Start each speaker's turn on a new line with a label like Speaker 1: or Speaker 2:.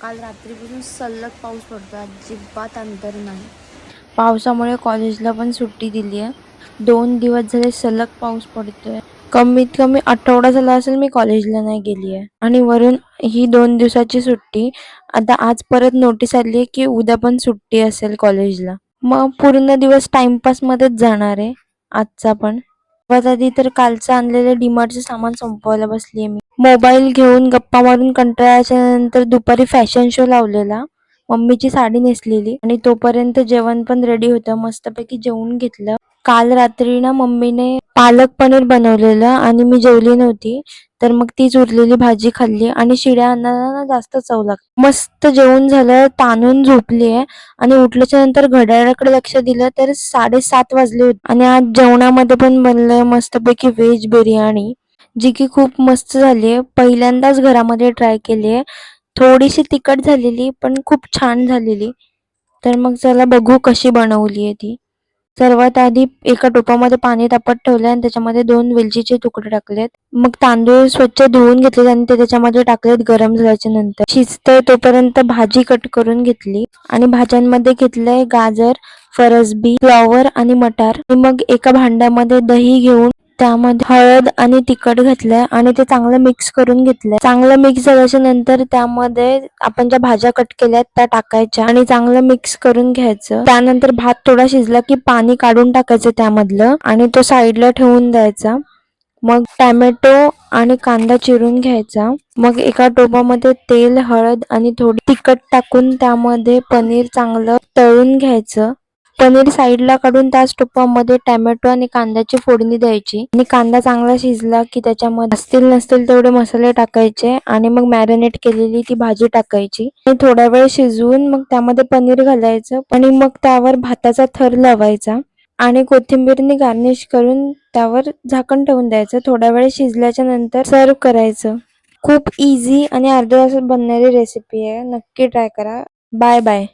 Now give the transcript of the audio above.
Speaker 1: काल रात्रीपासून सलग पाऊस पडतो, अजिबात अंतर नाही. पावसामुळे कॉलेजला पण सुट्टी दिली आहे. 2 दिवस झाले सलग पाऊस पडतोय. कमीत कमी आठवडा झाला असेल मी कॉलेजला नाही गेली आहे. आणि वरून ही 2 दिवसाची सुट्टी. आता आज परत नोटीस आली आहे की उद्या पण सुट्टी असेल कॉलेजला. मग पूर्ण दिवस टाइमपास मध्येच जाणार आहे आजचा पण. सर्वात आधी तर कालचं आणलेलं डीमार्टचं सामान संपवायला बसलीये मी. मोबाईल घेऊन गप्पा मारून कंटाळल्याच्या नंतर दुपारी फॅशन शो लावलेला. मम्मीची साडी नेसलेली आणि तोपर्यंत जेवण पण रेडी होतं. मस्तपैकी जेवून घेतलं. काल रात्री ना मम्मीने पालक पनीर बनवलेलं आणि मी जेवली नव्हती, तर मग तीच उरलेली भाजी खाल्ली आणि शिळ्या अन्नाला ना जास्त चव लागते. मस्त जेवण झालं, ताणून झोपलीये आणि उठल्याच्या नंतर घड्याळाकडे लक्ष दिलं तर 7:30 वाजले होते. आणि आज जेवणामध्ये पण बनलंय मस्तपैकी व्हेज बिर्याणी, जी की खूप मस्त झालीये. पहिल्यांदाच घरामध्ये ट्राय केलीये. थोडीशी तिखट झालेली पण खूप छान झालेली. तर मग चला बघू कशी बनवलीये ती. सर्वात आधी एका टोपामध्ये पाणी तापत ठेवलं आणि त्याच्यामध्ये 2 वेलचीचे तुकडे टाकलेत. मग तांदूळ स्वच्छ धुवून घेतले आणि ते त्याच्यामध्ये टाकलेत. गरम झाल्याच्या नंतर शिजतंय तोपर्यंत भाजी कट करून घेतली आणि भाज्यांमध्ये घेतलंय गाजर, फरसबी, फ्लॉवर आणि मटार. मग एका भांड्यामध्ये दही घेऊन त्यामध्ये हळद आणि तिखट घातलंय आणि ते चांगलं मिक्स करून घेतलंय. चांगलं मिक्स झाल्याच्या नंतर त्यामध्ये आपण ज्या भाज्या कट केल्यात त्या टाकायच्या आणि चांगलं मिक्स करून घ्यायचं. त्यानंतर भात थोडा शिजला की पाणी काढून टाकायचं त्यामधलं आणि तो साईडला ठेवून द्यायचा. मग टॅमॅटो आणि कांदा चिरून घ्यायचा. मग एका टोपामध्ये तेल, हळद आणि थोडी तिखट टाकून त्यामध्ये पनीर चांगलं तळून घ्यायचं. पनीर साईडला काढून त्याच टोपामध्ये टॅमॅटो आणि कांद्याची फोडणी द्यायची आणि कांदा चांगला शिजला की त्याच्यामध्ये असतील नसतील तेवढे मसाले टाकायचे आणि मग मॅरिनेट केलेली ती भाजी टाकायची आणि थोडा वेळ शिजवून मग त्यामध्ये पनीर घालायचं आणि मग त्यावर भाताचा थर लावायचा आणि कोथिंबीरने गार्निश करून त्यावर झाकण ठेवून द्यायचं. थोडा वेळ शिजल्याच्या नंतर सर्व करायचं. खूप इझी आणि अर्ध्या तासात बनणारी रेसिपी आहे. नक्की ट्राय करा. Bye bye.